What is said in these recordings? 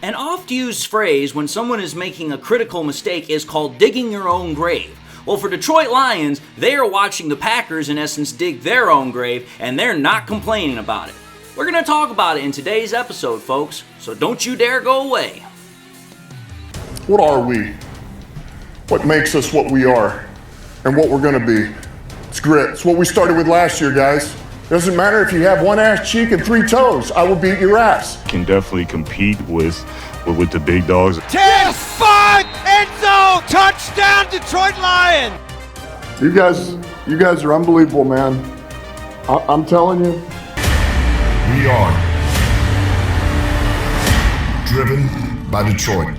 An oft-used phrase when someone is making a critical mistake is called digging your own grave. Well, for Detroit Lions, they are watching the Packers in essence dig their own grave, and they're not complaining about it. We're going to talk about it in today's episode, folks, so don't you dare go away. What are we? What makes us what we are and what we're going to be? It's grit. It's what we started with last year, guys. Doesn't matter if you have one ass cheek and three toes. I will beat your ass. Can definitely compete with the big dogs. 10-5 end zone touchdown Detroit Lions. You guys are unbelievable, man. I'm telling you. We are driven by Detroit.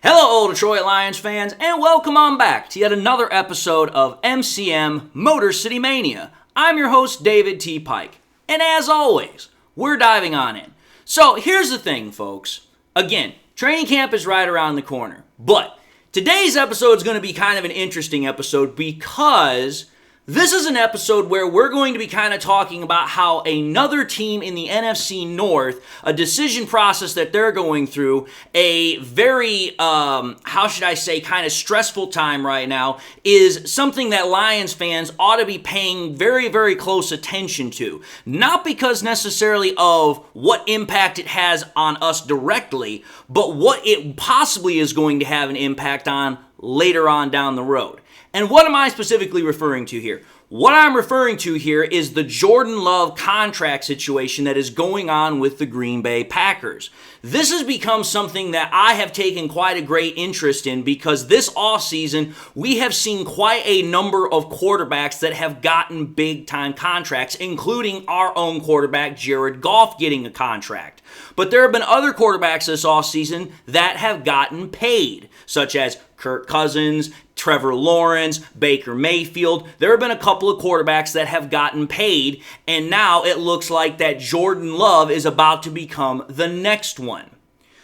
Hello, Detroit Lions fans, and welcome on back to yet another episode of MCM Motor City Mania. I'm your host, David T. Pike, and as always, we're diving on in. So here's the thing, folks. Again, training camp is right around the corner, but today's episode is going to be kind of an interesting episode because this is an episode where we're going to be kind of talking about how another team in the NFC North, a decision process that they're going through, a very, kind of stressful time right now, is something that Lions fans ought to be paying very, very close attention to. Not because necessarily of what impact it has on us directly, but what it possibly is going to have an impact on later on down the road. And what am I specifically referring to here? What I'm referring to here is the Jordan Love contract situation that is going on with the Green Bay Packers. This has become something that I have taken quite a great interest in because this offseason we have seen quite a number of quarterbacks that have gotten big-time contracts, including our own quarterback, Jared Goff, getting a contract. But there have been other quarterbacks this offseason that have gotten paid, such as Kirk Cousins, Trevor Lawrence, Baker Mayfield. There have been a couple of quarterbacks that have gotten paid, and now it looks like that Jordan Love is about to become the next one.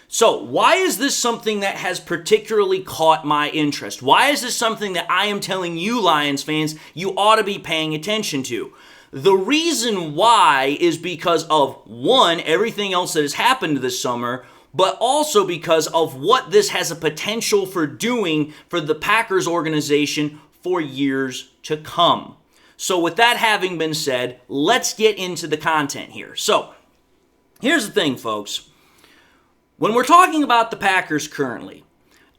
So why is this something that has particularly caught my interest? Why is this something that I am telling you, Lions fans, you ought to be paying attention to? The reason why is because of, one, everything else that has happened this summer, but also because of what this has a potential for doing for the Packers organization for years to come. So with that having been said, let's get into the content here. So here's the thing, folks. When we're talking about the Packers currently,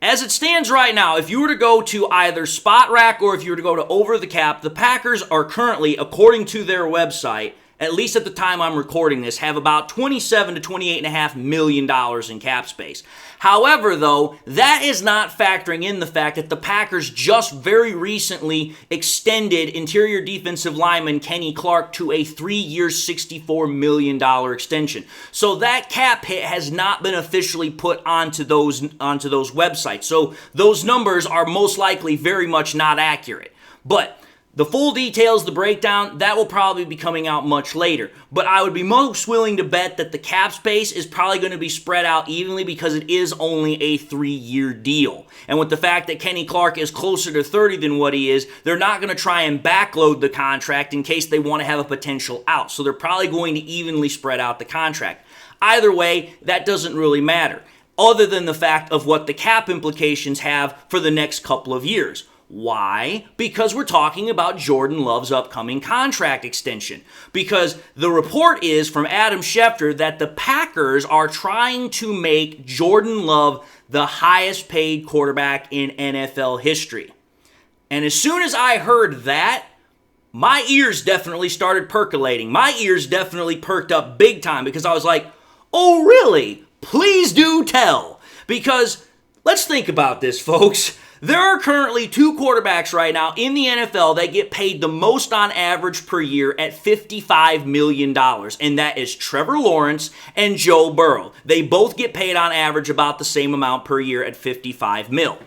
as it stands right now, if you were to go to either Spot Rack or if you were to go to Over the Cap, the Packers are currently, according to their website, at least at the time I'm recording this, have about $27 to $28.5 million in cap space. However, though, that is not factoring in the fact that the Packers just very recently extended interior defensive lineman Kenny Clark to a 3-year, $64 million extension. So that cap hit has not been officially put onto those websites. So those numbers are most likely very much not accurate. But the full details, the breakdown, that will probably be coming out much later. But I would be most willing to bet that the cap space is probably going to be spread out evenly because it is only a 3-year deal. And with the fact that Kenny Clark is closer to 30 than what he is, they're not going to try and backload the contract in case they want to have a potential out. So they're probably going to evenly spread out the contract. Either way, that doesn't really matter, other than the fact of what the cap implications have for the next couple of years. Why? Because we're talking about Jordan Love's upcoming contract extension. Because the report is from Adam Schefter that the Packers are trying to make Jordan Love the highest paid quarterback in NFL history. And as soon as I heard that, my ears definitely started percolating. My ears definitely perked up big time because I was like, oh really? Please do tell. Because let's think about this, folks. There are currently two quarterbacks right now in the NFL that get paid the most on average per year at $55 million, and that is Trevor Lawrence and Joe Burrow. They both get paid on average about the same amount per year at $55 million.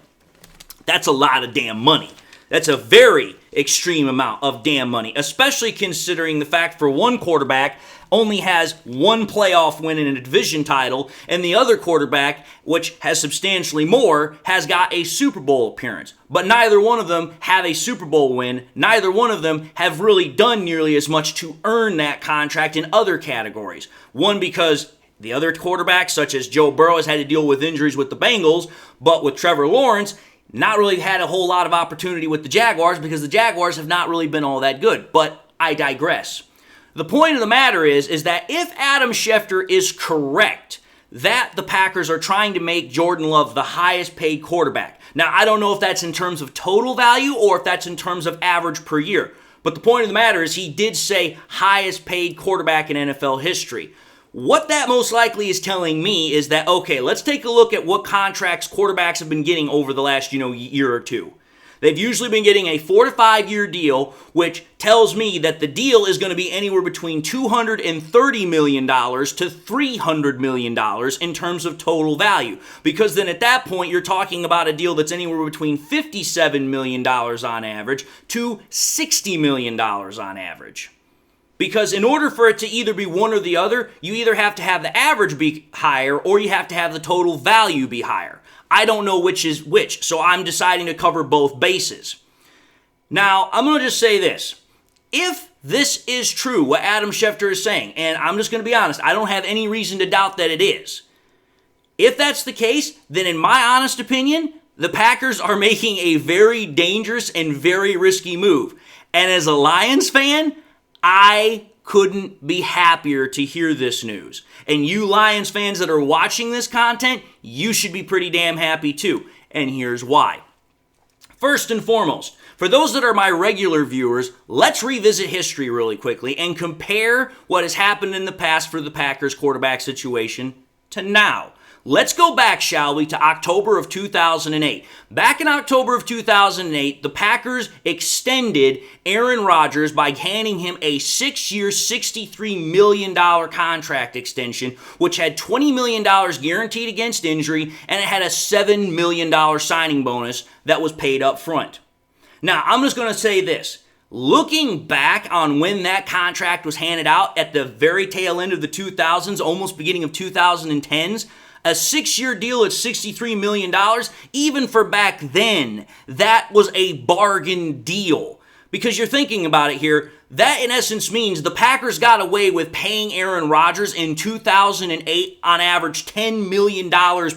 That's a lot of damn money. That's a very extreme amount of damn money, especially considering the fact for one quarterback only has one playoff win in a division title, and the other quarterback, which has substantially more, has got a Super Bowl appearance. But neither one of them have a Super Bowl win. Neither one of them have really done nearly as much to earn that contract in other categories. One because The other quarterbacks, such as Joe Burrow, has had to deal with injuries with the Bengals, but with Trevor Lawrence, not really had a whole lot of opportunity with the Jaguars because the Jaguars have not really been all that good. But I digress. The point of the matter is that if Adam Schefter is correct that the Packers are trying to make Jordan Love the highest paid quarterback. Now, I don't know if that's in terms of total value or if that's in terms of average per year. But the point of the matter is he did say highest paid quarterback in NFL history. What that most likely is telling me is that, okay, let's take a look at what contracts quarterbacks have been getting over the last, year or two. They've usually been getting a 4 to 5 year deal, which tells me that the deal is going to be anywhere between $230 million to $300 million in terms of total value. Because then at that point, you're talking about a deal that's anywhere between $57 million on average to $60 million on average. Because in order for it to either be one or the other, you either have to have the average be higher or you have to have the total value be higher. I don't know which is which, so I'm deciding to cover both bases. Now, I'm going to just say this. If this is true, what Adam Schefter is saying, and I'm just going to be honest, I don't have any reason to doubt that it is. If that's the case, then in my honest opinion, the Packers are making a very dangerous and very risky move. And as a Lions fan, I couldn't be happier to hear this news. And you Lions fans that are watching this content, you should be pretty damn happy too. And here's why. First and foremost, for those that are my regular viewers, let's revisit history really quickly and compare what has happened in the past for the Packers quarterback situation to now. Let's go back, shall we, to October of 2008. Back in October of 2008, the Packers extended Aaron Rodgers by handing him a 6-year, $63 million contract extension, which had $20 million guaranteed against injury, and it had a $7 million signing bonus that was paid up front. Now, I'm just going to say this. Looking back on when that contract was handed out at the very tail end of the 2000s, almost beginning of 2010s, a 6-year deal at $63 million, even for back then, that was a bargain deal. Because you're thinking about it here, that in essence means the Packers got away with paying Aaron Rodgers in 2008 on average $10 million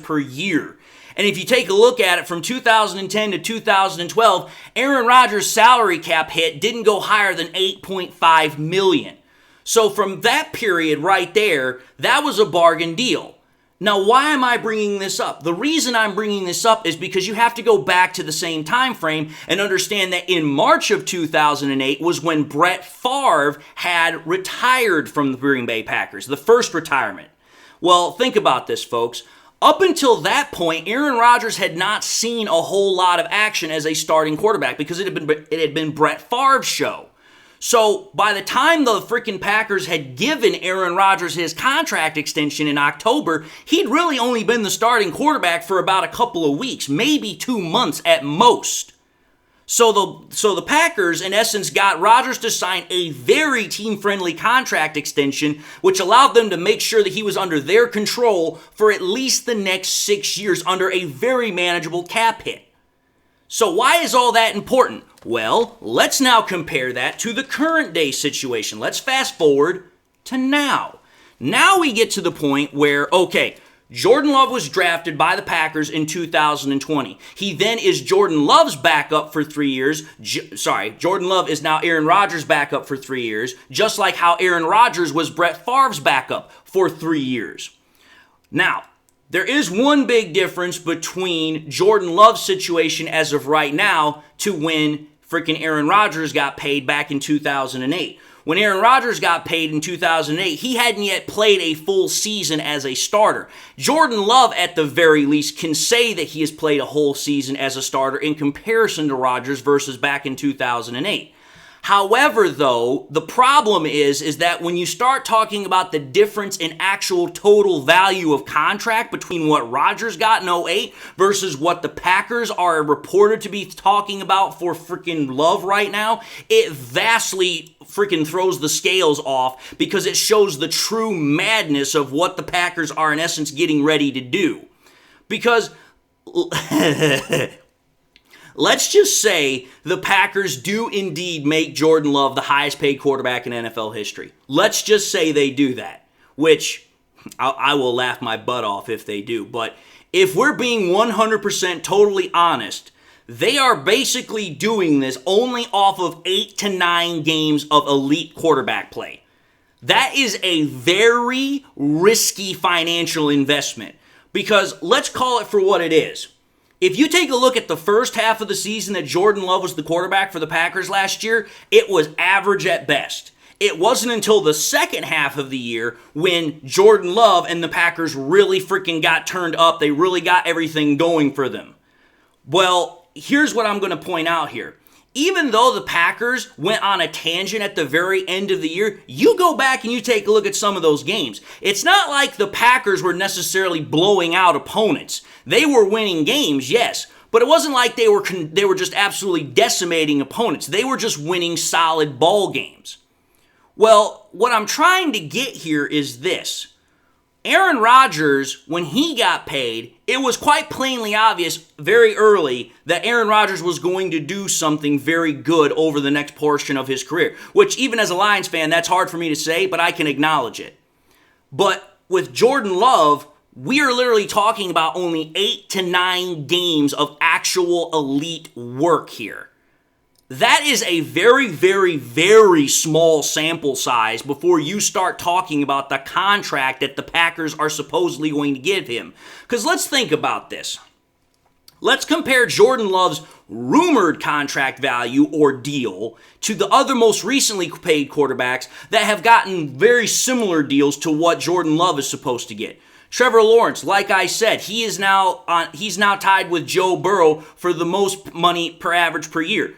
per year. And if you take a look at it from 2010 to 2012, Aaron Rodgers' salary cap hit didn't go higher than $8.5 million. So from that period right there, that was a bargain deal. Now, why am I bringing this up? The reason I'm bringing this up is because you have to go back to the same time frame and understand that in March of 2008 was when Brett Favre had retired from the Green Bay Packers, the first retirement. Well, think about this, folks. Up until that point, Aaron Rodgers had not seen a whole lot of action as a starting quarterback because it had been Brett Favre's show. So by the time the freaking Packers had given Aaron Rodgers his contract extension in October, he'd really only been the starting quarterback for about a couple of weeks, maybe 2 months at most. So the Packers, in essence, got Rodgers to sign a very team-friendly contract extension, which allowed them to make sure that he was under their control for at least the next 6 years under a very manageable cap hit. So why is all that important? Well, let's now compare that to the current day situation. Let's fast forward to now. Now we get to the point where, okay, Jordan Love was drafted by the Packers in 2020. He then is Jordan Love's backup for 3 years. Jordan Love is now Aaron Rodgers' backup for 3 years, just like how Aaron Rodgers was Brett Favre's backup for 3 years. Now, there is one big difference between Jordan Love's situation as of right now to when freaking Aaron Rodgers got paid back in 2008. When Aaron Rodgers got paid in 2008, he hadn't yet played a full season as a starter. Jordan Love, at the very least, can say that he has played a whole season as a starter in comparison to Rodgers versus back in 2008. However, though, the problem is that when you start talking about the difference in actual total value of contract between what Rodgers got in 2008 versus what the Packers are reported to be talking about for freaking Love right now, it vastly freaking throws the scales off because it shows the true madness of what the Packers are in essence getting ready to do. Because let's just say the Packers do indeed make Jordan Love the highest paid quarterback in NFL history. Let's just say they do that, which I will laugh my butt off if they do. But if we're being 100% totally honest, they are basically doing this only off of 8 to 9 games of elite quarterback play. That is a very risky financial investment because let's call it for what it is. If you take a look at the first half of the season that Jordan Love was the quarterback for the Packers last year, it was average at best. It wasn't until the second half of the year when Jordan Love and the Packers really freaking got turned up. They really got everything going for them. Well, here's what I'm going to point out here. Even though the Packers went on a tangent at the very end of the year, you go back and you take a look at some of those games. It's not like the Packers were necessarily blowing out opponents. They were winning games, yes, but it wasn't like they were just absolutely decimating opponents. They were just winning solid ball games. Well, what I'm trying to get here is this. Aaron Rodgers, when he got paid, it was quite plainly obvious very early that Aaron Rodgers was going to do something very good over the next portion of his career, which even as a Lions fan, that's hard for me to say, but I can acknowledge it. But with Jordan Love, we are literally talking about only 8 to 9 games of actual elite work here. That is a very, very, very small sample size before you start talking about the contract that the Packers are supposedly going to give him. Because let's think about this. Let's compare Jordan Love's rumored contract value or deal to the other most recently paid quarterbacks that have gotten very similar deals to what Jordan Love is supposed to get. Trevor Lawrence, like I said, he's now tied with Joe Burrow for the most money per average per year.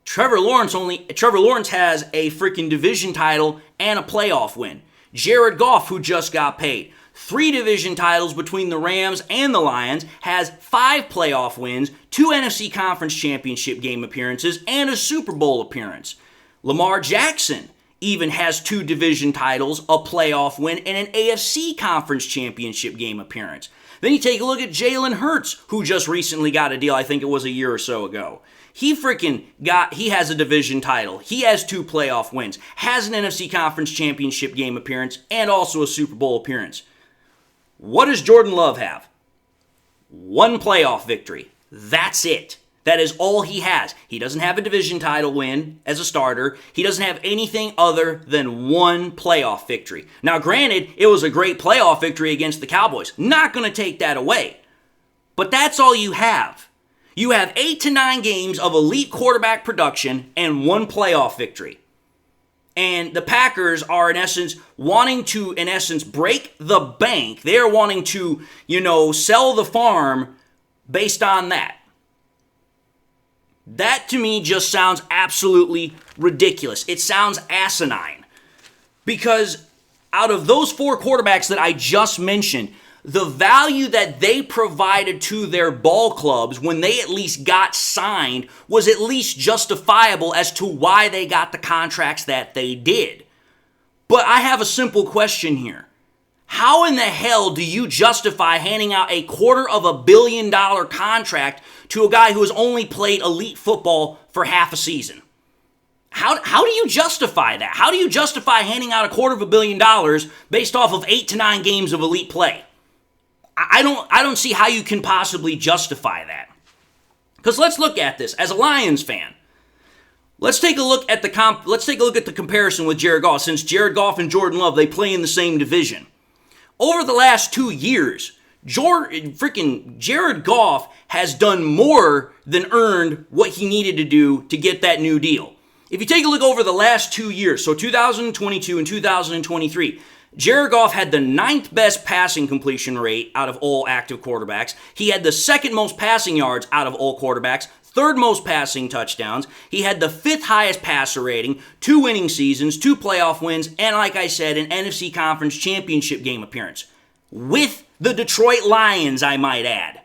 Trevor Lawrence has a freaking division title and a playoff win. Jared Goff, who just got paid, 3 division titles between the Rams and the Lions, has 5 playoff wins, 2 NFC Conference Championship game appearances, and a Super Bowl appearance. Lamar Jackson even has 2 division titles, a playoff win, and an AFC Conference Championship game appearance. Then you take a look at Jalen Hurts, who just recently got a deal, I think it was a year or so ago. He has a division title. He has 2 playoff wins, has an NFC Conference Championship game appearance, and also a Super Bowl appearance. What does Jordan Love have? 1 playoff victory. That's it. That is all he has. He doesn't have a division title win as a starter. He doesn't have anything other than 1 playoff victory. Now, granted, it was a great playoff victory against the Cowboys. Not going to take that away. But that's all you have. You have 8 to 9 games of elite quarterback production and 1 playoff victory. And the Packers are, in essence, wanting to, break the bank. They're wanting to, sell the farm based on that. That, to me, just sounds absolutely ridiculous. It sounds asinine. Because out of those 4 quarterbacks that I just mentioned, the value that they provided to their ball clubs when they at least got signed was at least justifiable as to why they got the contracts that they did. But I have a simple question here. How in the hell do you justify handing out a $250 million contract to a guy who has only played elite football for half a season? How do you justify that? How do you justify handing out $250 million based off of 8 to 9 games of elite play? I don't see how you can possibly justify that. Because let's look at this as a Lions fan. Let's take a look at the comparison with Jared Goff. Since Jared Goff and Jordan Love, they play in the same division. Over the last 2 years, Jared Goff has done more than earned what he needed to do to get that new deal. If you take a look over the last 2 years, so 2022 and 2023, Jared Goff had the 9th best passing completion rate out of all active quarterbacks. He had the 2nd most passing yards out of all quarterbacks, 3rd most passing touchdowns. He had the 5th highest passer rating, 2 winning seasons, 2 playoff wins, and like I said, an NFC Conference Championship game appearance. With the Detroit Lions, I might add.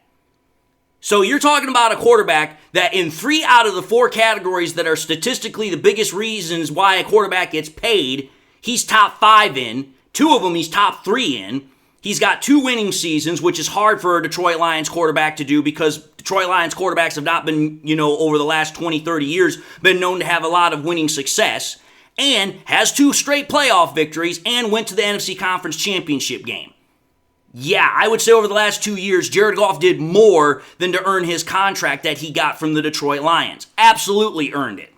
So you're talking about a quarterback that in 3 out of the 4 categories that are statistically the biggest reasons why a quarterback gets paid, he's top 5 in. 2 of them he's top 3 in. He's got 2 winning seasons, which is hard for a Detroit Lions quarterback to do because Detroit Lions quarterbacks have not been, over the last 20, 30 years, been known to have a lot of winning success. And has 2 straight playoff victories and went to the NFC Conference Championship game. Yeah, I would say over the last 2 years, Jared Goff did more than to earn his contract that he got from the Detroit Lions. Absolutely earned it.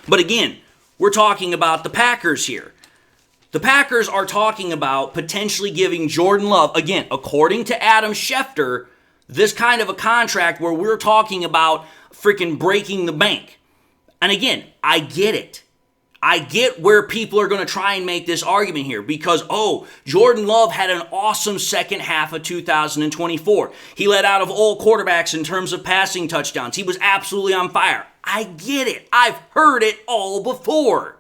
But again, we're talking about the Packers here. The Packers are talking about potentially giving Jordan Love, again, according to Adam Schefter, this kind of a contract where we're talking about freaking breaking the bank. And again, I get it. I get where people are going to try and make this argument here because, Jordan Love had an awesome second half of 2024. He led out of all quarterbacks in terms of passing touchdowns. He was absolutely on fire. I get it. I've heard it all before.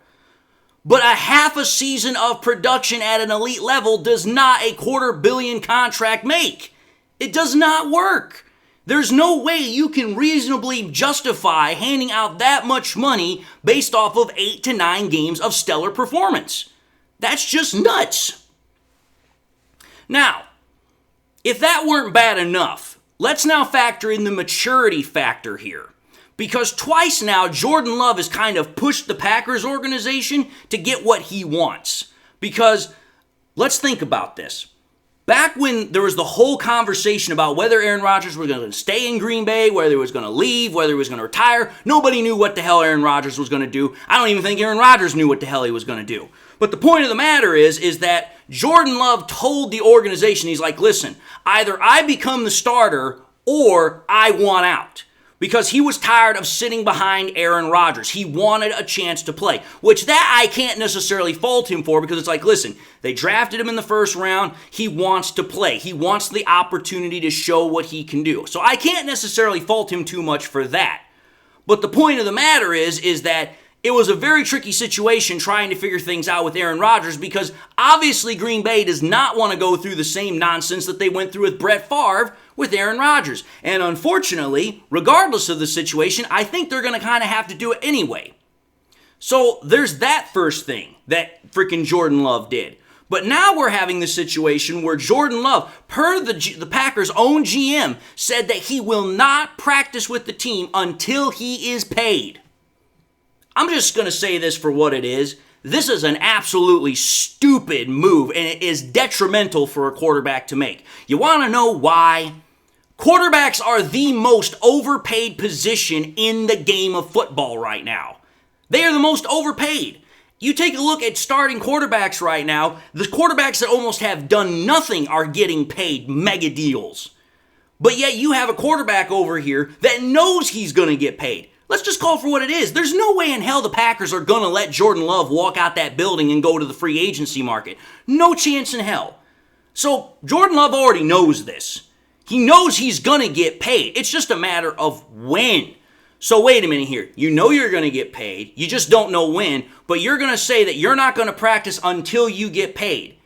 But a half a season of production at an elite level does not a $250 million contract make. It does not work. There's no way you can reasonably justify handing out that much money based off of 8 to 9 games of stellar performance. That's just nuts. Now, if that weren't bad enough, let's now factor in the maturity factor here. Because twice now, Jordan Love has kind of pushed the Packers organization to get what he wants. Because let's think about this. Back when there was the whole conversation about whether Aaron Rodgers was going to stay in Green Bay, whether he was going to leave, whether he was going to retire, nobody knew what the hell Aaron Rodgers was going to do. I don't even think Aaron Rodgers knew what the hell he was going to do. But the point of the matter is that Jordan Love told the organization, he's like, listen, either I become the starter or I want out. Because he was tired of sitting behind Aaron Rodgers. He wanted a chance to play, which that I can't necessarily fault him for because it's like, listen, they drafted him in the first round. He wants to play. He wants the opportunity to show what he can do. So I can't necessarily fault him too much for that. But the point of the matter is that it was a very tricky situation trying to figure things out with Aaron Rodgers because obviously Green Bay does not want to go through the same nonsense that they went through with Brett Favre with Aaron Rodgers. And unfortunately, regardless of the situation, I think they're going to kind of have to do it anyway. So there's that first thing that freaking Jordan Love did. But now we're having the situation where Jordan Love, per the Packers' own GM, said that he will not practice with the team until he is paid. I'm just going to say this for what it is. This is an absolutely stupid move, and it is detrimental for a quarterback to make. You want to know why? Quarterbacks are the most overpaid position in the game of football right now. They are the most overpaid. You take a look at starting quarterbacks right now, the quarterbacks that almost have done nothing are getting paid mega deals. But yet you have a quarterback over here that knows he's going to get paid. Let's just call for what it is. There's no way in hell the Packers are going to let Jordan Love walk out that building and go to the free agency market. No chance in hell. So Jordan Love already knows this. He knows he's going to get paid. It's just a matter of when. So wait a minute here. You know you're going to get paid. You just don't know when. But you're going to say that you're not going to practice until you get paid.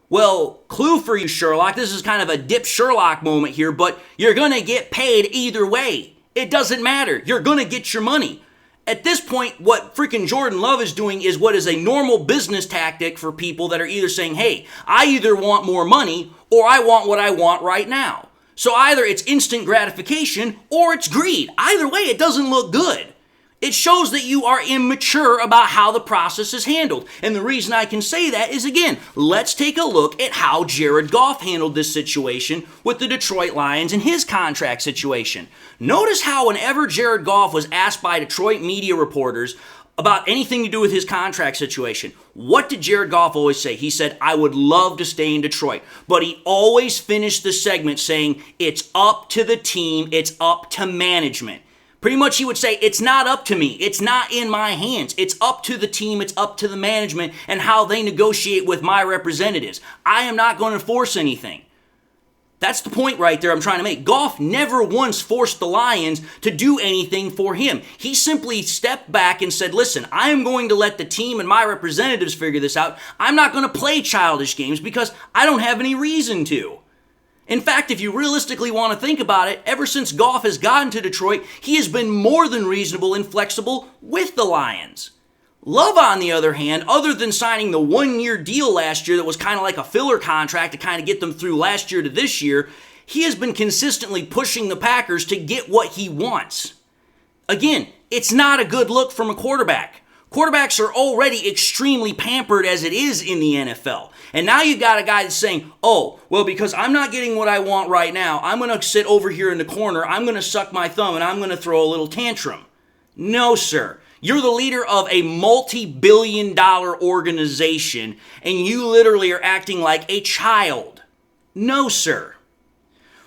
Well, clue for you, Sherlock. This is kind of a dip Sherlock moment here, but you're going to get paid either way. It doesn't matter. You're going to get your money. At this point, what freaking Jordan Love is doing is what is a normal business tactic for people that are either saying, hey, I either want more money or I want what I want right now. So either it's instant gratification or it's greed. Either way, it doesn't look good. It shows that you are immature about how the process is handled. And the reason I can say that is, again, let's take a look at how Jared Goff handled this situation with the Detroit Lions and his contract situation. Notice how whenever Jared Goff was asked by Detroit media reporters about anything to do with his contract situation, what did Jared Goff always say? He said, I would love to stay in Detroit. But he always finished the segment saying, it's up to the team, it's up to management. Pretty much he would say, it's not up to me. It's not in my hands. It's up to the team. It's up to the management and how they negotiate with my representatives. I am not going to force anything. That's the point right there I'm trying to make. Goff never once forced the Lions to do anything for him. He simply stepped back and said, listen, I am going to let the team and my representatives figure this out. I'm not going to play childish games because I don't have any reason to. In fact, if you realistically want to think about it, ever since Goff has gotten to Detroit, he has been more than reasonable and flexible with the Lions. Love, on the other hand, other than signing the one-year deal last year that was kind of like a filler contract to kind of get them through last year to this year, he has been consistently pushing the Packers to get what he wants. Again, it's not a good look from a quarterback. Quarterbacks are already extremely pampered as it is in the NFL. And now you got a guy that's saying, oh, well, because I'm not getting what I want right now, I'm going to sit over here in the corner, I'm going to suck my thumb, and I'm going to throw a little tantrum. No, sir. You're the leader of a multi-billion-dollar organization, and you literally are acting like a child. No, sir.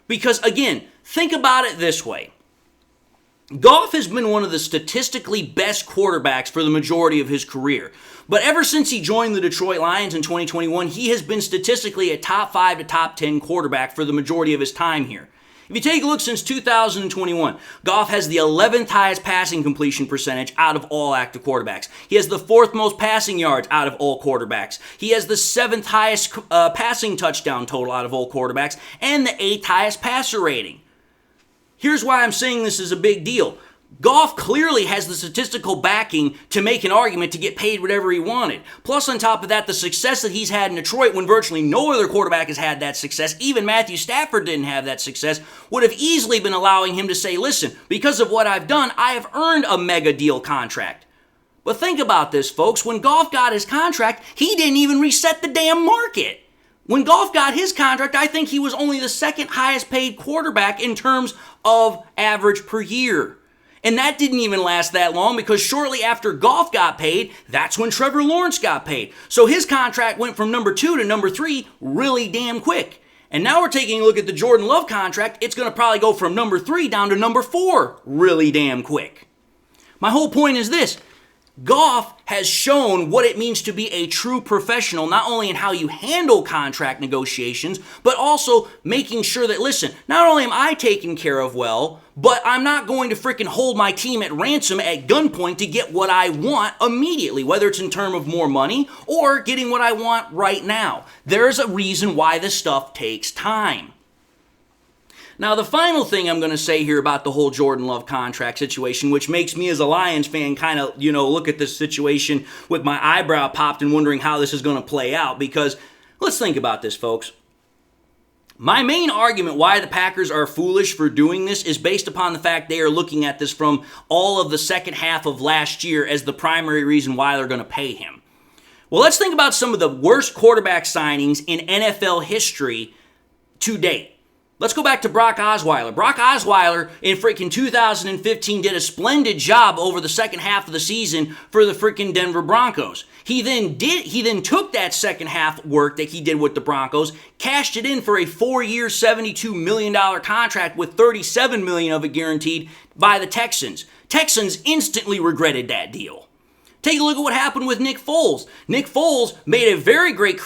Because, again, think about it this way. Goff has been one of the statistically best quarterbacks for the majority of his career. But ever since he joined the Detroit Lions in 2021, he has been statistically a top 5 to top 10 quarterback for the majority of his time here. If you take a look since 2021, Goff has the 11th highest passing completion percentage out of all active quarterbacks. He has the 4th most passing yards out of all quarterbacks. He has the 7th highest passing touchdown total out of all quarterbacks and the 8th highest passer rating. Here's why I'm saying this is a big deal. Goff clearly has the statistical backing to make an argument to get paid whatever he wanted. Plus, on top of that, the success that he's had in Detroit when virtually no other quarterback has had that success, even Matthew Stafford didn't have that success, would have easily been allowing him to say, listen, because of what I've done, I have earned a mega deal contract. But think about this, folks. When Goff got his contract, he didn't even reset the damn market. When Goff got his contract, I think he was only the 2nd highest paid quarterback in terms of average per year. And that didn't even last that long because shortly after Goff got paid, that's when Trevor Lawrence got paid. So his contract went from number 2 to number 3 really damn quick. And now we're taking a look at the Jordan Love contract. It's going to probably go from number 3 down to number 4 really damn quick. My whole point is this. Goff has shown what it means to be a true professional, not only in how you handle contract negotiations, but also making sure that, listen, not only am I taken care of well, but I'm not going to freaking hold my team at ransom at gunpoint to get what I want immediately, whether it's in terms of more money or getting what I want right now. There's a reason why this stuff takes time. Now, the final thing I'm going to say here about the whole Jordan Love contract situation, which makes me as a Lions fan kind of, look at this situation with my eyebrow popped and wondering how this is going to play out, because let's think about this, folks. My main argument why the Packers are foolish for doing this is based upon the fact they are looking at this from all of the second half of last year as the primary reason why they're going to pay him. Well, let's think about some of the worst quarterback signings in NFL history to date. Let's go back to Brock Osweiler. Brock Osweiler in freaking 2015 did a splendid job over the second half of the season for the freaking Denver Broncos. He then took that second half work that he did with the Broncos, cashed it in for a 4-year, $72 million contract with $37 million of it guaranteed by the Texans. Texans instantly regretted that deal. Take a look at what happened with Nick Foles. Nick Foles made a very great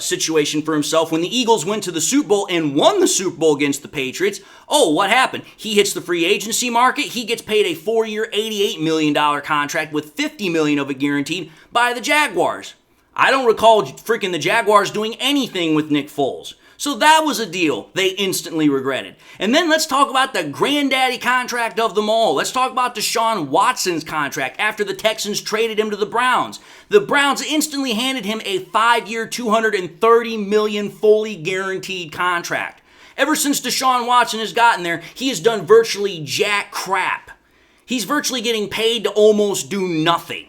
situation for himself when the Eagles went to the Super Bowl and won the Super Bowl against the Patriots. Oh, what happened? He hits the free agency market. He gets paid a 4-year, $88 million contract with $50 million of it guaranteed by the Jaguars. I don't recall freaking the Jaguars doing anything with Nick Foles. So that was a deal they instantly regretted. And then let's talk about the granddaddy contract of them all. Let's talk about Deshaun Watson's contract after the Texans traded him to the Browns. The Browns instantly handed him a 5-year, $230 million fully guaranteed contract. Ever since Deshaun Watson has gotten there, he has done virtually jack crap. He's virtually getting paid to almost do nothing.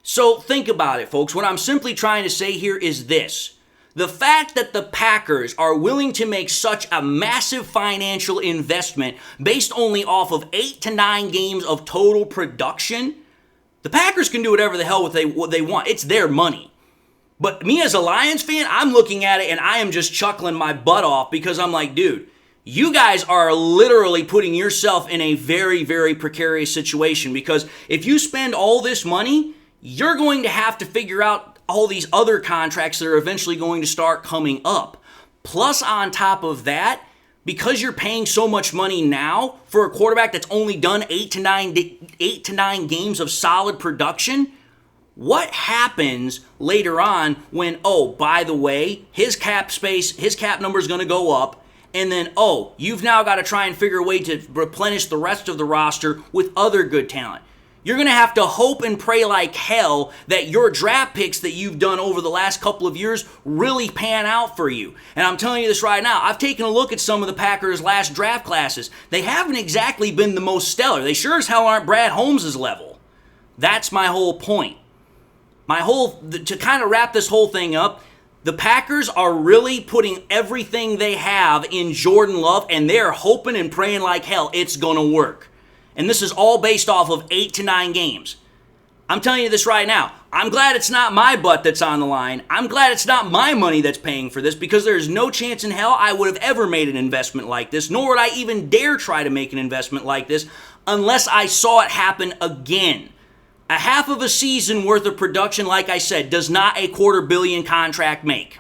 So think about it, folks. What I'm simply trying to say here is this. The fact that the Packers are willing to make such a massive financial investment based only off of 8 to 9 games of total production, the Packers can do whatever the hell what they want. It's their money. But me as a Lions fan, I'm looking at it and I am just chuckling my butt off because I'm like, dude, you guys are literally putting yourself in a very, very precarious situation because if you spend all this money, you're going to have to figure out all these other contracts that are eventually going to start coming up. Plus, on top of that, because you're paying so much money now for a quarterback that's only done 8 to 9 games of solid production, what happens later on when, oh, by the way, his cap number is going to go up, and then, oh, you've now got to try and figure a way to replenish the rest of the roster with other good talent. You're going to have to hope and pray like hell that your draft picks that you've done over the last couple of years really pan out for you. And I'm telling you this right now. I've taken a look at some of the Packers' last draft classes. They haven't exactly been the most stellar. They sure as hell aren't Brad Holmes' level. That's my whole point. To kind of wrap this whole thing up, the Packers are really putting everything they have in Jordan Love, and they're hoping and praying like hell it's going to work. And this is all based off of 8 to 9 games. I'm telling you this right now. I'm glad it's not my butt that's on the line. I'm glad it's not my money that's paying for this, because there's no chance in hell I would have ever made an investment like this, nor would I even dare try to make an investment like this unless I saw it happen again. A half of a season worth of production, like I said, does not a $250 million contract make.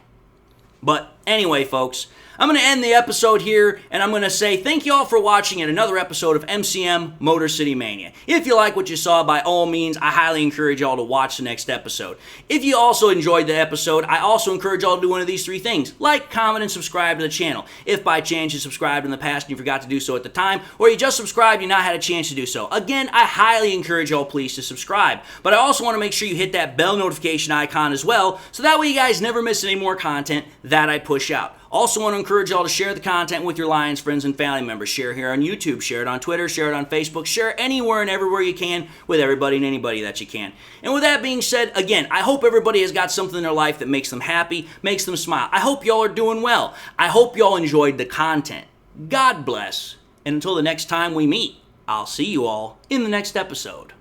But anyway, folks, I'm going to end the episode here, and I'm going to say thank you all for watching yet another episode of MCM Motor City Mania. If you like what you saw, by all means, I highly encourage y'all to watch the next episode. If you also enjoyed the episode, I also encourage y'all to do one of these 3 things. Like, comment, and subscribe to the channel. If by chance you subscribed in the past and you forgot to do so at the time, or you just subscribed and you not had a chance to do so, again, I highly encourage y'all please to subscribe. But I also want to make sure you hit that bell notification icon as well, so that way you guys never miss any more content that I push out. Also want to encourage y'all to share the content with your Lions friends and family members. Share here on YouTube, share it on Twitter, share it on Facebook, share it anywhere and everywhere you can with everybody and anybody that you can. And with that being said, again, I hope everybody has got something in their life that makes them happy, makes them smile. I hope y'all are doing well. I hope y'all enjoyed the content. God bless. And until the next time we meet, I'll see you all in the next episode.